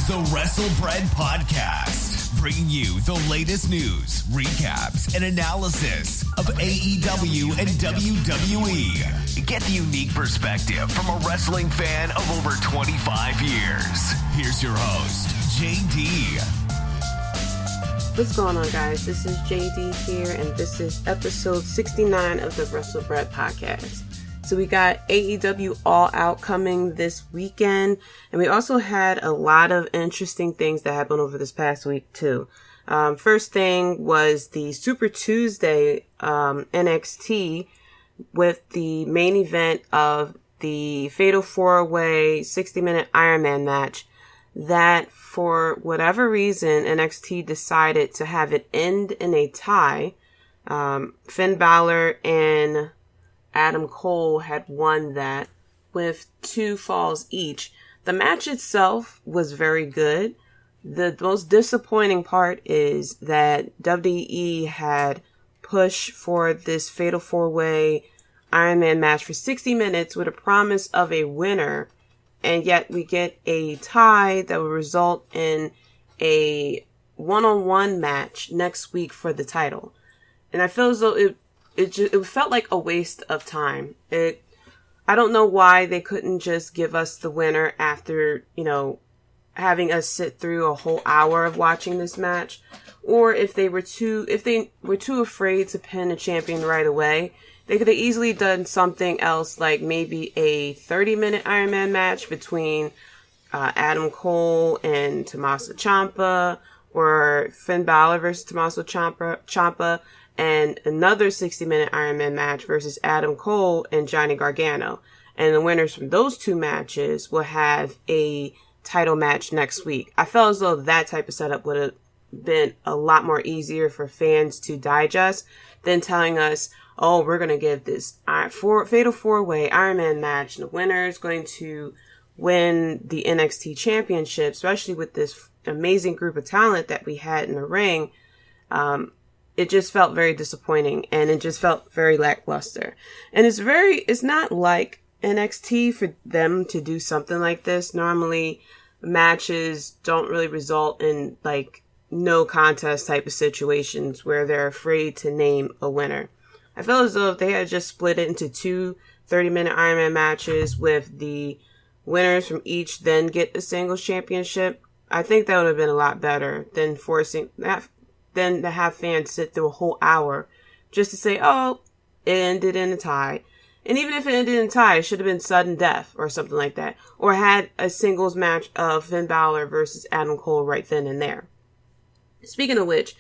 is the WrestleBread Podcast, bringing you the latest news, recaps, and analysis of AEW and WWE. Get the unique perspective from a wrestling fan of over 25 years. Here's your host, Jaydee. What's going on, guys? This is Jaydee here, and this is episode 69 of the WrestleBread Podcast. So we got AEW All Out coming this weekend, and we also had a lot of interesting things that happened over this past week too. First thing was the Super Tuesday NXT with the main event of the Fatal 4-Way 60-minute Iron Man match that, for whatever reason, NXT decided to have it end in a tie. Finn Balor and Adam Cole had won that with 2 falls each. The match itself was very good. The most disappointing part is that WWE had pushed for this Fatal 4-Way Iron Man match for 60 minutes with a promise of a winner, and yet we get a tie that will result in a one-on-one match next week for the title. And I feel as though it felt like a waste of time. I don't know why they couldn't just give us the winner after, having us sit through a whole hour of watching this match, or if they were too afraid to pin a champion right away, they could have easily done something else, like maybe a 30-minute Iron Man match between Adam Cole and Tommaso Ciampa, or Finn Balor versus Tommaso Ciampa, and another 60-minute Iron Man match versus Adam Cole and Johnny Gargano. And the winners from those 2 matches will have a title match next week. I felt as though that type of setup would have been a lot more easier for fans to digest than telling us, oh, we're going to give this Fatal 4-Way Iron Man match, and the winner is going to win the NXT Championship, especially with this amazing group of talent that we had in the ring. It just felt very disappointing, and it just felt very lackluster. And it's not like NXT for them to do something like this. Normally, matches don't really result in no contest type of situations where they're afraid to name a winner. I feel as though if they had just split it into 2 30-minute Iron Man matches with the winners from each then get a singles championship, I think that would have been a lot better than than to have fans sit through a whole hour just to say, oh, it ended in a tie. And even if it ended in a tie, it should have been sudden death or something like that. Or had a singles match of Finn Balor versus Adam Cole right then and there. Speaking of which,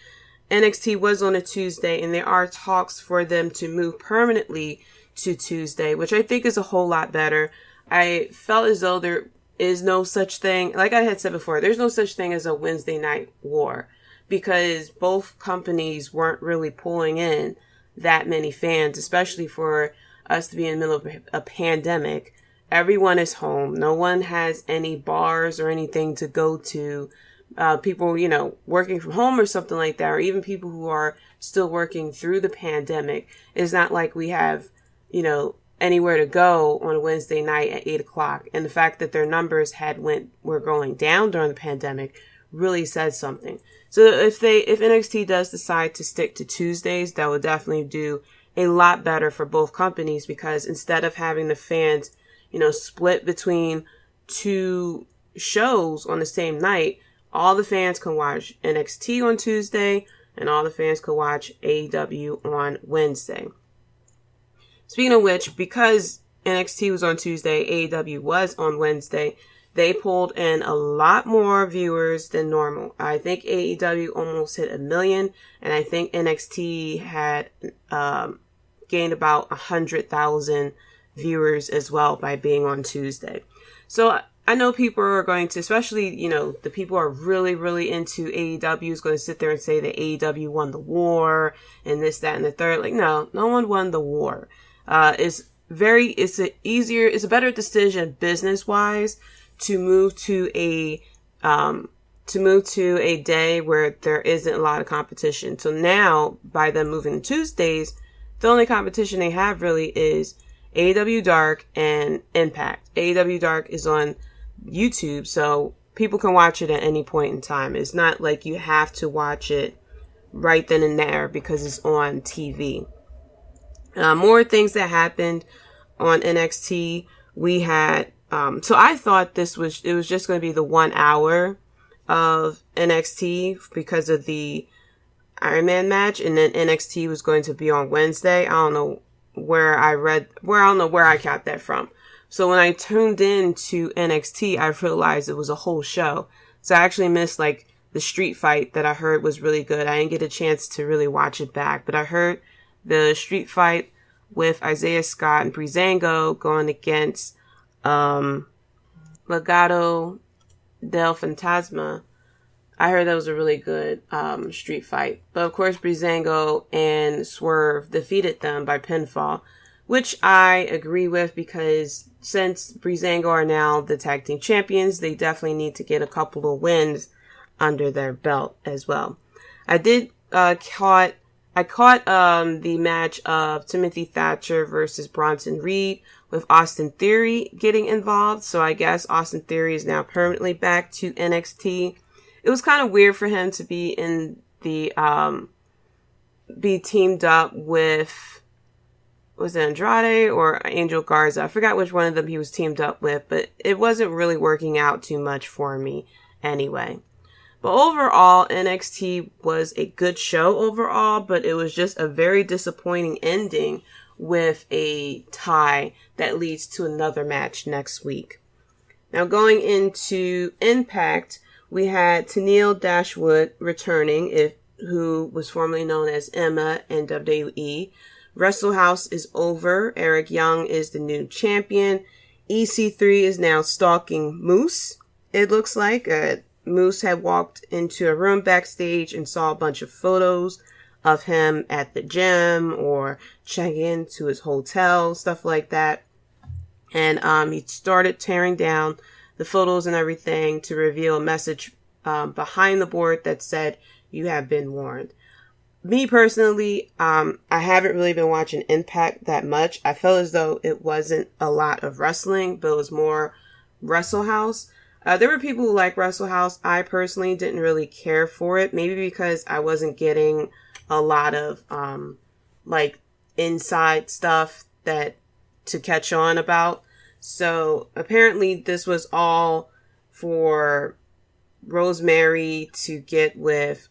NXT was on a Tuesday, and there are talks for them to move permanently to Tuesday, which I think is a whole lot better. I felt as though there is no such thing, like I had said before, there's no such thing as a Wednesday night war, because both companies weren't really pulling in that many fans, especially for us to be in the middle of a pandemic. Everyone is home. No one has any bars or anything to go to. People, working from home or something like that, or even people who are still working through the pandemic. It's not like we have, anywhere to go on a Wednesday night at 8 o'clock. And the fact that their numbers were going down during the pandemic really says something. So if NXT does decide to stick to Tuesdays, that would definitely do a lot better for both companies, because instead of having the fans, split between 2 shows on the same night, all the fans can watch NXT on Tuesday, and all the fans can watch AEW on Wednesday. Speaking of which, because NXT was on Tuesday, AEW was on Wednesday, they pulled in a lot more viewers than normal. I think AEW almost hit 1 million, and I think NXT had gained about 100,000 viewers as well by being on Tuesday. So I know people are going to, especially, the people who are really, really into AEW is going to sit there and say that AEW won the war and this, that, and the third. No one won the war. It's a better decision business wise to move to a day where there isn't a lot of competition. So now, by them moving to Tuesdays, the only competition they have really is AEW Dark and Impact. AEW Dark is on YouTube, so people can watch it at any point in time. It's not like you have to watch it right then and there because it's on TV. More things that happened on NXT. We had, so I thought it was just going to be the 1 hour of NXT because of the Iron Man match, and then NXT was going to be on Wednesday. I don't know where I got that from. So when I tuned in to NXT, I realized it was a whole show. So I actually missed like the street fight that I heard was really good. I didn't get a chance to really watch it back, but I heard the street fight with Isaiah Scott and Breezango going against Legado del Fantasma. I heard that was a really good street fight. But of course, Breezango and Swerve defeated them by pinfall, which I agree with because since Breezango are now the tag team champions, they definitely need to get a couple of wins under their belt as well. I caught the match of Timothy Thatcher versus Bronson Reed with Austin Theory getting involved. So I guess Austin Theory is now permanently back to NXT. It was kind of weird for him to be in the, be teamed up with, was it Andrade or Angel Garza? I forgot which one of them he was teamed up with, but it wasn't really working out too much for me anyway. But overall, NXT was a good show overall, but it was just a very disappointing ending with a tie that leads to another match next week. Now going into Impact, we had Tenille Dashwood returning, who was formerly known as Emma in WWE. Wrestle House is over. Eric Young is the new champion. EC3 is now stalking Moose. It looks like Moose had walked into a room backstage and saw a bunch of photos of him at the gym or checking into his hotel, stuff like that. And he started tearing down the photos and everything to reveal a message behind the board that said, "You have been warned." Me personally, I haven't really been watching Impact that much. I felt as though it wasn't a lot of wrestling, but it was more Wrestle House. There were people who like Wrestle House. I personally didn't really care for it. Maybe because I wasn't getting a lot of, like inside stuff to catch on about. So apparently this was all for Rosemary to get with,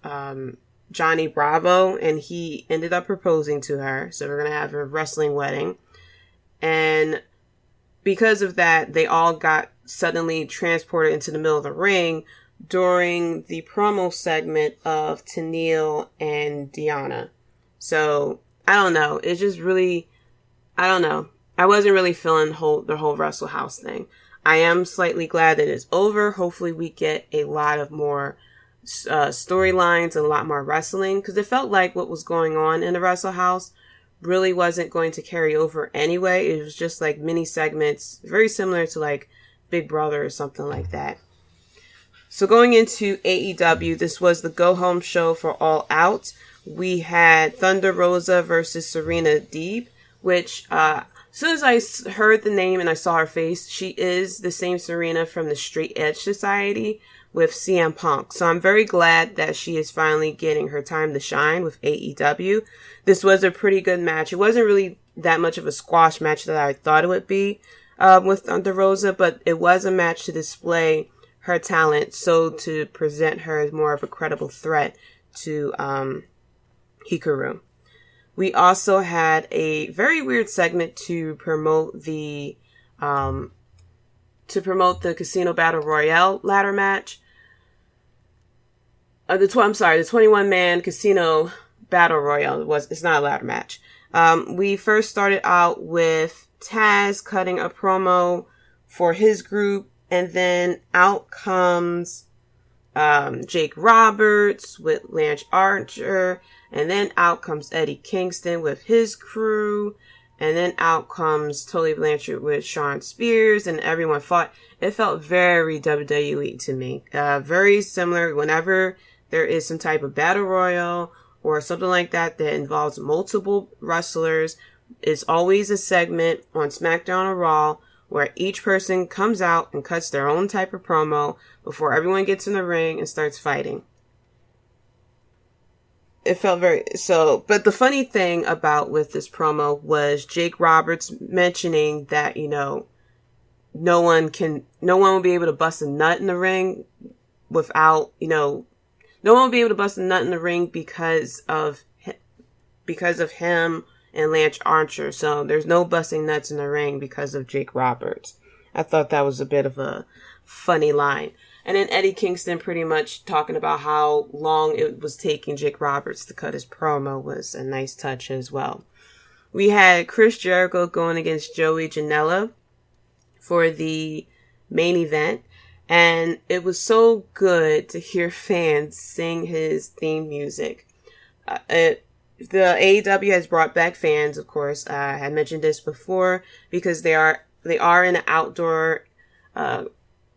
Johnny Bravo, and he ended up proposing to her. So we're going to have a wrestling wedding. And because of that, they all got suddenly transported into the middle of the ring during the promo segment of Tenille and Deanna. So I don't know. It's just really, I don't know. I wasn't really feeling the whole Wrestle House thing. I am slightly glad that it's over. Hopefully we get a lot of more storylines and a lot more wrestling, because it felt like what was going on in the Wrestle House really wasn't going to carry over anyway. It was just like mini segments, very similar to like Big Brother or something like that. So going into AEW, this was the go home show for All Out. We had Thunder Rosa versus Serena Deeb, which as soon as I heard the name and I saw her face, she is the same Serena from the Straight Edge Society with CM Punk. So I'm very glad that she is finally getting her time to shine with AEW. This was a pretty good match. It wasn't really that much of a squash match that I thought it would be with Thunder Rosa, but it was a match to display her talent, so to present her as more of a credible threat to Hikaru. We also had a very weird segment to promote the Casino Battle Royale ladder match. The 21-man Casino Battle Royale it's not a ladder match. We first started out with Taz cutting a promo for his group, and then out comes Jake Roberts with Lance Archer, and then out comes Eddie Kingston with his crew, and then out comes Tully Blanchard with Shawn Spears, and everyone fought. It felt very WWE to me. Very similar whenever there is some type of battle royal or something like that that involves multiple wrestlers. It's always a segment on SmackDown or Raw where each person comes out and cuts their own type of promo before everyone gets in the ring and starts fighting. It felt but the funny thing with this promo was Jake Roberts mentioning that, no one will be able to bust a nut in the ring without, no one will be able to bust a nut in the ring because of him and Lance Archer. So there's no busting nuts in the ring because of Jake Roberts. I thought that was a bit of a funny line. And then Eddie Kingston pretty much talking about how long it was taking Jake Roberts to cut his promo was a nice touch as well. We had Chris Jericho going against Joey Janela for the main event. And it was so good to hear fans sing his theme music. The AEW has brought back fans, of course. I had mentioned this before because they are in an outdoor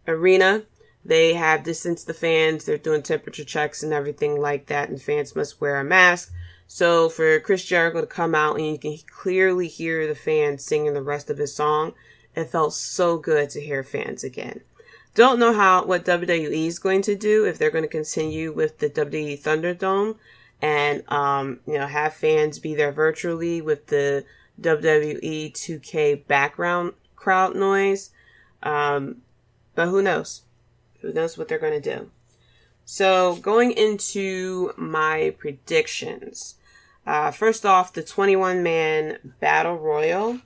arena. They have distanced the fans. They're doing temperature checks and everything like that, and fans must wear a mask. So for Chris Jericho to come out and you can clearly hear the fans singing the rest of his song, it felt so good to hear fans again. Don't know what WWE is going to do, if they're going to continue with the WWE Thunderdome and have fans be there virtually with the WWE 2K background crowd noise. But who knows? Who knows what they're going to do? So going into my predictions. First off, the 21-man Battle Royal.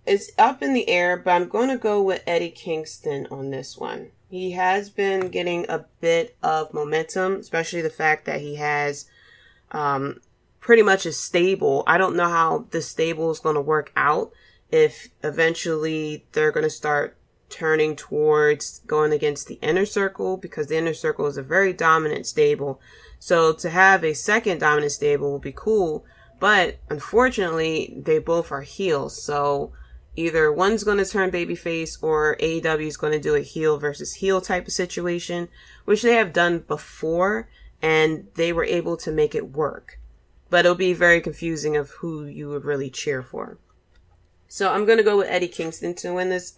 It's up in the air, but I'm going to go with Eddie Kingston on this one. He has been getting a bit of momentum, especially the fact that he has pretty much a stable. I don't know how the stable is going to work out, if eventually they're going to start turning towards going against the Inner Circle, because the Inner Circle is a very dominant stable. So to have a second dominant stable will be cool, but unfortunately they both are heels. So either one's going to turn babyface or AEW is going to do a heel versus heel type of situation, which they have done before and they were able to make it work. But it'll be very confusing of who you would really cheer for. So I'm going to go with Eddie Kingston to win this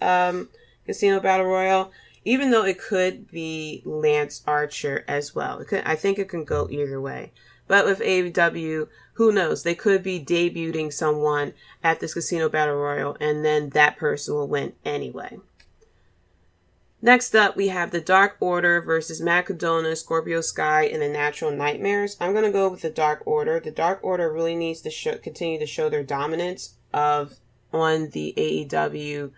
Casino Battle Royal, even though it could be Lance Archer as well. I think it can go either way. But with AEW, who knows? They could be debuting someone at this Casino Battle Royal, and then that person will win anyway. Next up, we have the Dark Order versus Matt Cardona, Scorpio Sky, and the Natural Nightmares. I'm going to go with the Dark Order. The Dark Order really needs to continue to show their dominance on the AEW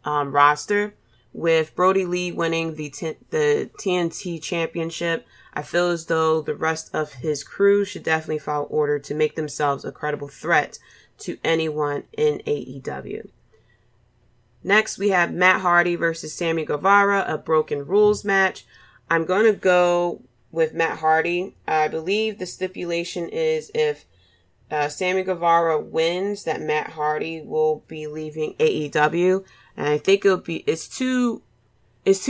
roster. With Brody Lee winning the TNT Championship, I feel as though the rest of his crew should definitely follow order to make themselves a credible threat to anyone in AEW. Next, we have Matt Hardy versus Sammy Guevara, a Broken Rules match. I'm going to go with Matt Hardy. I believe the stipulation is if Sammy Guevara wins, that Matt Hardy will be leaving AEW. And I think it's too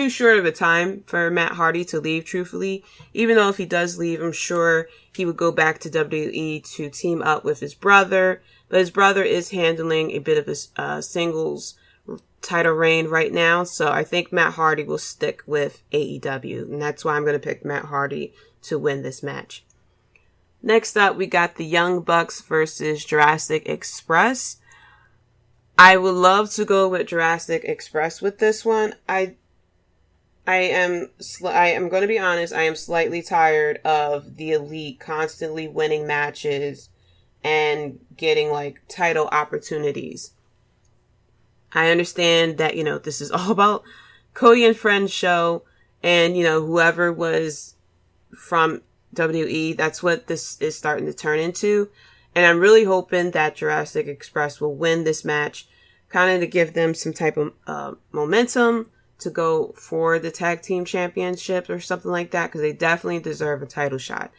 short of a time for Matt Hardy to leave, truthfully. Even though if he does leave, I'm sure he would go back to WWE to team up with his brother. But his brother is handling a bit of a singles title reign right now. So I think Matt Hardy will stick with AEW. And that's why I'm going to pick Matt Hardy to win this match. Next up, we got the Young Bucks versus Jurassic Express. I would love to go with Jurassic Express with this one. I am going to be honest, I am slightly tired of the Elite constantly winning matches and getting title opportunities. I understand that, this is all about Cody and Friends show and, whoever was from WWE, that's what this is starting to turn into. And I'm really hoping that Jurassic Express will win this match, kind of to give them some type of momentum to go for the tag team championship or something like that, because they definitely deserve a title shot.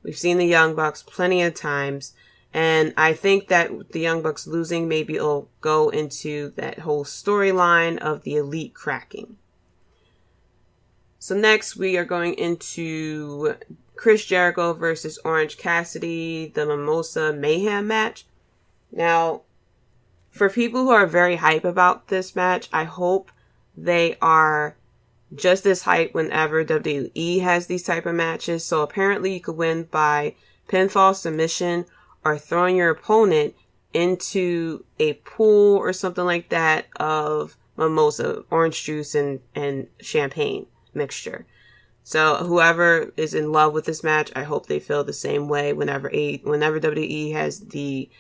We've seen the Young Bucks plenty of times, and I think that the Young Bucks losing maybe it'll go into that whole storyline of the Elite cracking. So next we are going into Chris Jericho versus Orange Cassidy, the Mimosa Mayhem match. Now, for people who are very hype about this match, I hope they are just as hype whenever WWE has these type of matches. So apparently you could win by pinfall, submission, or throwing your opponent into a pool or something like that of mimosa, orange juice, and champagne mixture. So whoever is in love with this match, I hope they feel the same way whenever WWE has the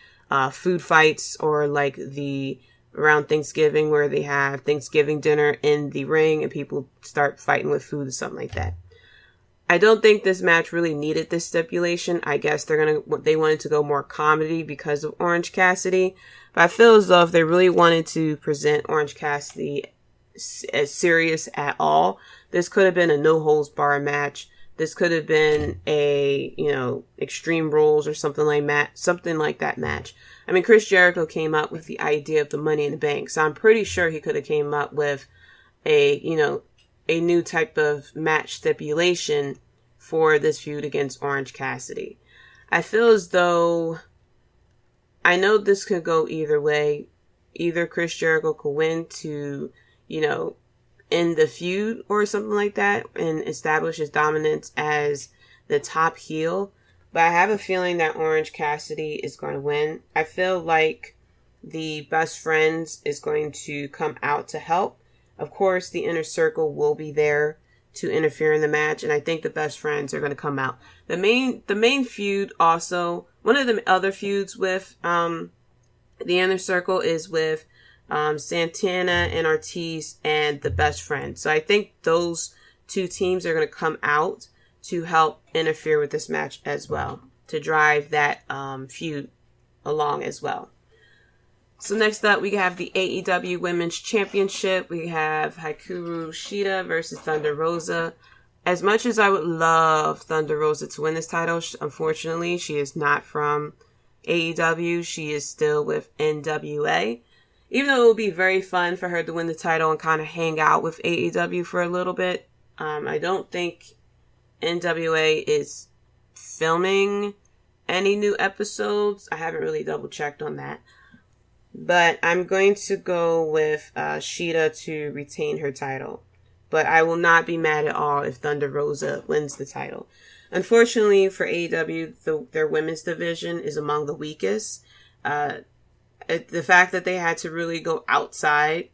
food fights, or like the around Thanksgiving where they have Thanksgiving dinner in the ring and people start fighting with food or something like that. I don't think this match really needed this stipulation. I guess they wanted to go more comedy because of Orange Cassidy. But I feel as though if they really wanted to present Orange Cassidy as serious at all, this could have been a no holds barred match. This could have been a, Extreme Rules or something like that match. I mean, Chris Jericho came up with the idea of the Money in the Bank, so I'm pretty sure he could have came up with a new type of match stipulation for this feud against Orange Cassidy. I feel as though, I know this could go either way. Either Chris Jericho could win to, end the feud or something like that and establish his dominance as the top heel. But I have a feeling that Orange Cassidy is going to win. I feel like the Best Friends is going to come out to help. Of course, the Inner Circle will be there to interfere in the match, and I think the Best Friends are going to come out. The main feud also, one of the other feuds with the Inner Circle is with Santana and Ortiz and the Best Friends. So I think those two teams are going to come out to help interfere with this match as well, to drive that feud along as well. So next up, we have the AEW Women's Championship. We have Hikaru Shida versus Thunder Rosa. As much as I would love Thunder Rosa to win this title, unfortunately, she is not from AEW. She is still with NWA. Even though it would be very fun for her to win the title and kind of hang out with AEW for a little bit, I don't think NWA is filming any new episodes. I haven't really double checked on that. But I'm going to go with Shida to retain her title. But I will not be mad at all if Thunder Rosa wins the title. Unfortunately for AEW, their women's division is among the weakest. The fact that they had to really go outside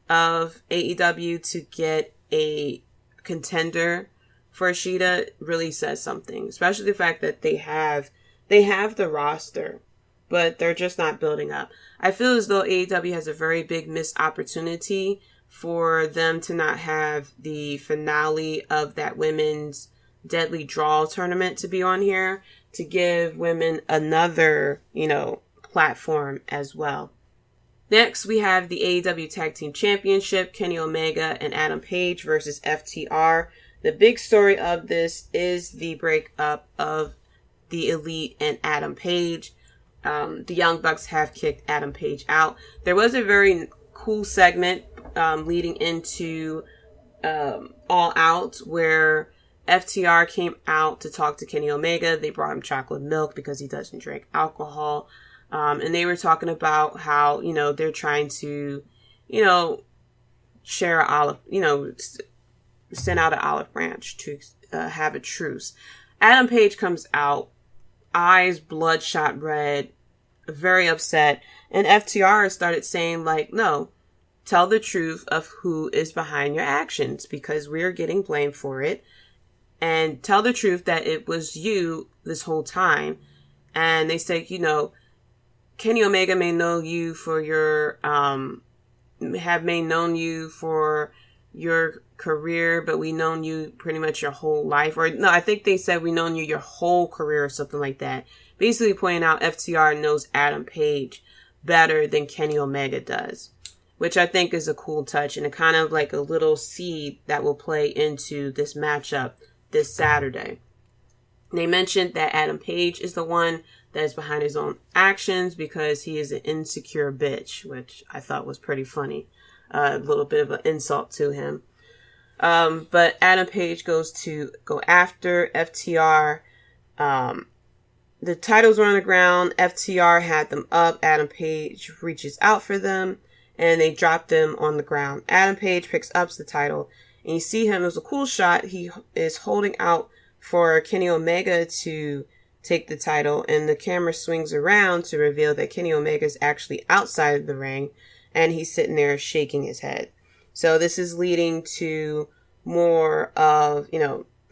of AEW to get a contender for Shida really says something. Especially the fact that they have the roster, but they're just not building up. I feel as though AEW has a very big missed opportunity for them to not have the finale of that women's Deadly Draw tournament to be on here, to give women another, platform as well. Next, we have the AEW Tag Team Championship, Kenny Omega and Adam Page versus FTR. The big story of this is the breakup of the Elite and Adam Page. The Young Bucks have kicked Adam Page out. There was a very cool segment leading into All Out where FTR came out to talk to Kenny Omega. They brought him chocolate milk because he doesn't drink alcohol. And they were talking about how, they're trying to, share send out an olive branch to have a truce. Adam Page comes out, eyes bloodshot red, very upset. And FTR started saying, no, tell the truth of who is behind your actions because we're getting blamed for it. And tell the truth that it was you this whole time. And they say, Kenny Omega may know you for your, may known you for your career, but we known you pretty much your whole life. Or no, I think they said we known you your whole career or something like that. Basically pointing out FTR knows Adam Page better than Kenny Omega does, which I think is a cool touch and a kind of like a little seed that will play into this matchup this Saturday. They mentioned that Adam Page is the one that is behind his own actions because he is an insecure bitch, which I thought was pretty funny. A little bit of an insult to him. But Adam Page goes to go after FTR. the titles were on the ground. FTR had them up. Adam Page reaches out for them, and they drop them on the ground. Adam Page picks up the title, and you see him. It was a cool shot. He is holding out for Kenny Omega to take the title, and the camera swings around to reveal that Kenny Omega is actually outside of the ring, and he's sitting there shaking his head. So this is leading to more of,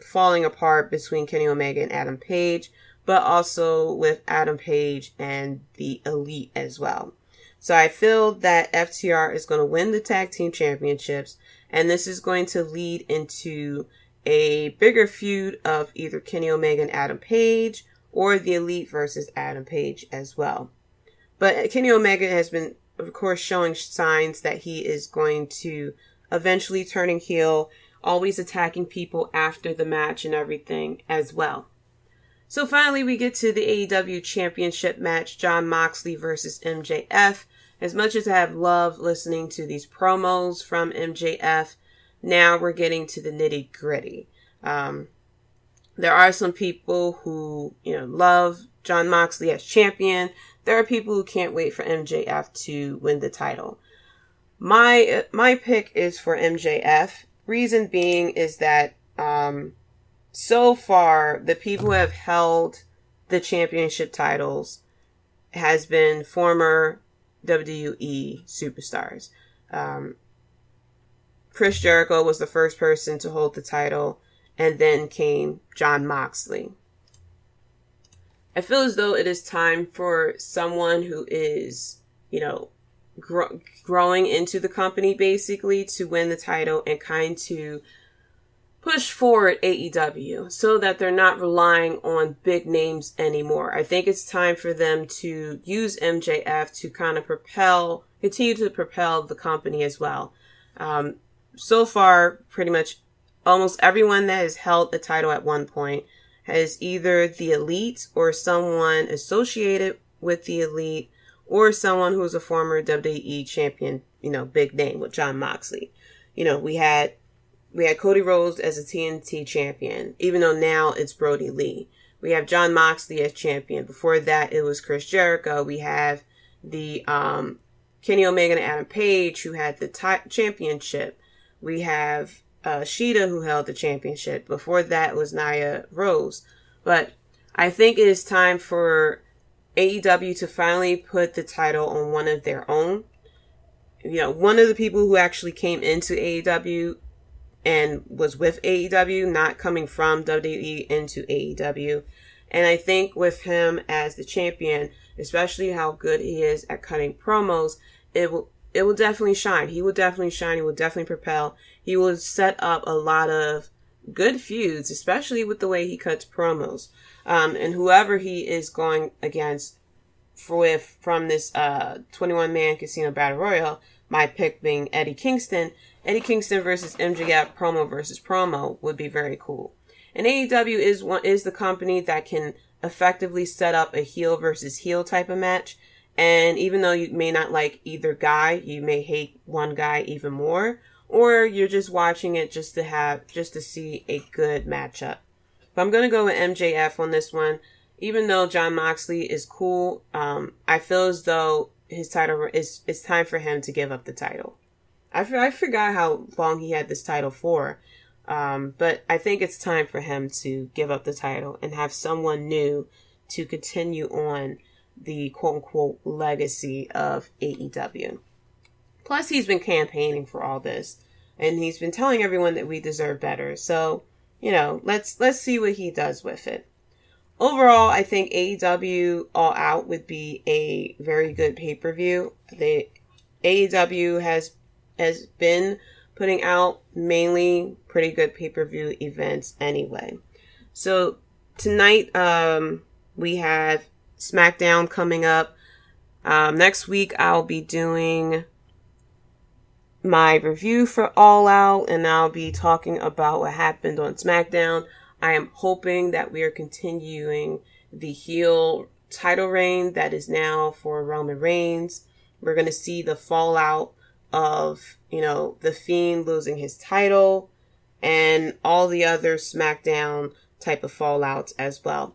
falling apart between Kenny Omega and Adam Page, but also with Adam Page and the Elite as well. So I feel that FTR is going to win the tag team championships, and this is going to lead into a bigger feud of either Kenny Omega and Adam Page, or the Elite versus Adam Page as well. But Kenny Omega has been, of course, showing signs that he is going to eventually turning heel, always attacking people after the match and everything as well. So finally, we get to the AEW Championship match, Jon Moxley versus MJF. As much as I have loved listening to these promos from MJF, now we're getting to the nitty gritty. There are some people who, love Jon Moxley as champion. There are people who can't wait for MJF to win the title. My pick is for MJF. Reason being is that, so far, the people who have held the championship titles has been former WWE superstars. Chris Jericho was the first person to hold the title, and then came Jon Moxley. I feel as though it is time for someone who is, growing into the company basically to win the title and kind to push forward AEW so that they're not relying on big names anymore. I think it's time for them to use MJF to kind of continue to propel the company as well. So far, pretty much almost everyone that has held the title at one point has either the Elite or someone associated with the Elite or someone who's a former WWE champion, big name with Jon Moxley. We had Cody Rhodes as a TNT champion, even though now it's Brody Lee. We have Jon Moxley as champion. Before that, it was Chris Jericho. We have the Kenny Omega and Adam Page, who had the championship. We have Shida, who held the championship. Before that was Nia Rose. But I think it is time for AEW to finally put the title on one of their own. One of the people who actually came into AEW and was with AEW, not coming from WWE into AEW. And I think with him as the champion, especially how good he is at cutting promos, it will definitely shine. He will definitely shine. He will definitely propel. He will set up a lot of good feuds, especially with the way he cuts promos. And whoever he is going against from this 21-man Casino Battle Royal, my pick being Eddie Kingston versus MJF promo versus promo would be very cool. And AEW is the company that can effectively set up a heel versus heel type of match. And even though you may not like either guy, you may hate one guy even more, or you're just watching it just to see a good matchup. But I'm going to go with MJF on this one. Even though Jon Moxley is cool, I feel as though his title it's time for him to give up the title. I forgot how long he had this title for, but I think it's time for him to give up the title and have someone new to continue on the quote-unquote legacy of AEW. Plus, he's been campaigning for all this, and he's been telling everyone that we deserve better. So, let's see what he does with it. Overall, I think AEW All Out would be a very good pay-per-view. The AEW has been putting out mainly pretty good pay-per-view events anyway. So tonight, we have SmackDown coming up. Next week, I'll be doing my review for All Out, and I'll be talking about what happened on SmackDown. I am hoping that we are continuing the heel title reign that is now for Roman Reigns. We're going to see the fallout of, The Fiend losing his title and all the other SmackDown type of fallouts as well.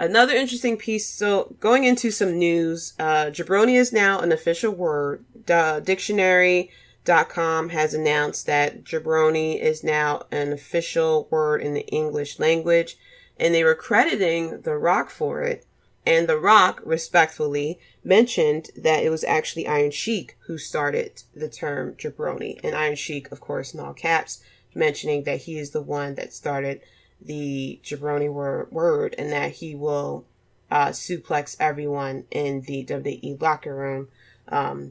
Another interesting piece. So going into some news, jabroni is now an official word. Dictionary.com has announced that jabroni is now an official word in the English language, and they were crediting The Rock for it. And The Rock, respectfully, mentioned that it was actually Iron Sheik who started the term jabroni. And Iron Sheik, of course, in all caps, mentioning that he is the one that started the jabroni word, and that he will suplex everyone in the WWE locker room,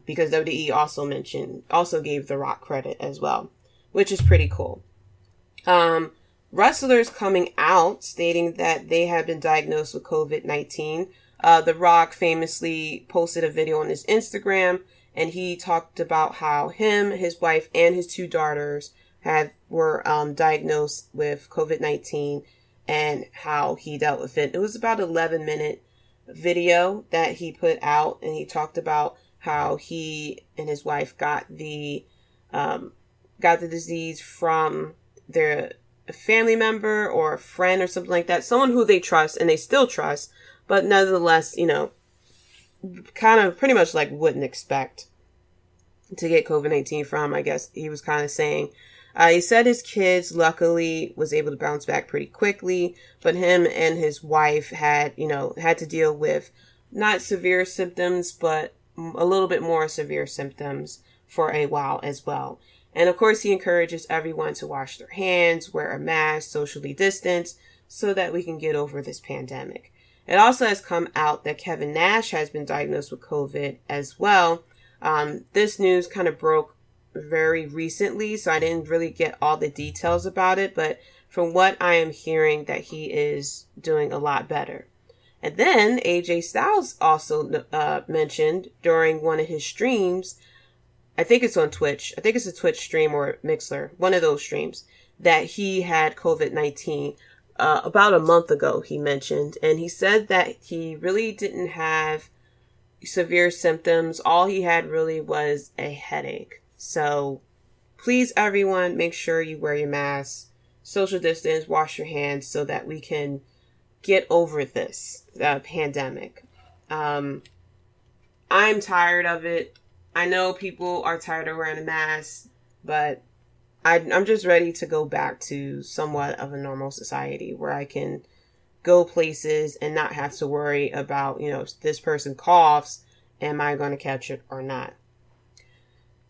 because WWE also gave The Rock credit as well, which is pretty cool. Wrestlers coming out stating that they have been diagnosed with COVID-19. The Rock famously posted a video on his Instagram, and he talked about how him, his wife, and his 2 daughters were diagnosed with COVID-19 and how he dealt with it. It was about an 11-minute video that he put out, and he talked about how he and his wife got the disease from their family member or a friend or something like that, someone who they trust and they still trust, but nonetheless, kind of pretty much like wouldn't expect to get COVID-19 from, I guess he was kind of saying. He said his kids luckily was able to bounce back pretty quickly, but him and his wife had to deal with not severe symptoms, but a little bit more severe symptoms for a while as well. And of course, he encourages everyone to wash their hands, wear a mask, socially distance, so that we can get over this pandemic. It also has come out that Kevin Nash has been diagnosed with COVID as well. This news kind of broke very recently, so I didn't really get all the details about it, but from what I am hearing, that he is doing a lot better. And then AJ Styles also mentioned during one of his streams, I think it's on Twitch, I think it's a Twitch stream or Mixler, one of those streams, that he had COVID-19 about a month ago, he mentioned. And he said that he really didn't have severe symptoms. All he had really was a headache. So please, everyone, make sure you wear your mask, social distance, wash your hands, so that we can get over this pandemic. I'm tired of it. I know people are tired of wearing a mask, but I'm just ready to go back to somewhat of a normal society where I can go places and not have to worry about, if this person coughs, am I going to catch it or not?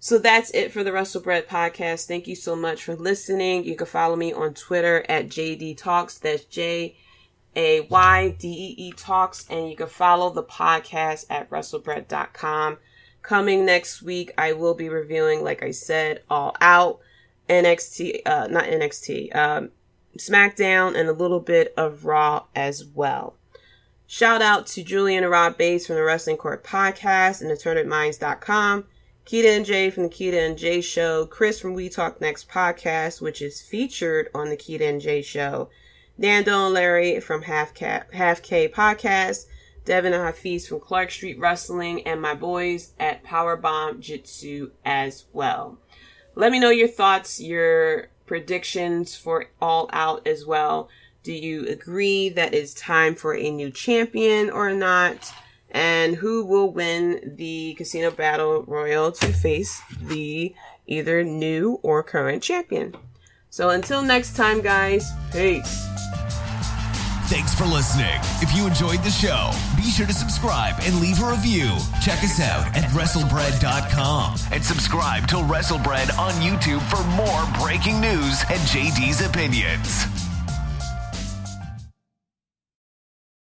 So that's it for the WrestleBread podcast. Thank you so much for listening. You can follow me on Twitter at Jaydee Talks. That's JAYDEE Talks. And you can follow the podcast at WrestleBread.com. Coming next week, I will be reviewing, like I said, All Out, SmackDown, and a little bit of Raw as well. Shout out to Julian and Rob Bates from the Wrestling Court Podcast and AttorneyMinds.com. Keita and Jay from the Keita and Jay Show. Chris from We Talk Next Podcast, which is featured on the Keita and Jay Show. Nando and Larry from Half K Podcast. Devin and Hafiz from Clark Street Wrestling, and my boys at Powerbomb Jitsu as well. Let me know your thoughts, your predictions for All Out as well. Do you agree that it's time for a new champion or not? And who will win the Casino Battle Royal to face the either new or current champion? So until next time, guys, peace. Thanks for listening. If you enjoyed the show, be sure to subscribe and leave a review. Check us out at WrestleBread.com and subscribe to WrestleBread on YouTube for more breaking news and JD's opinions.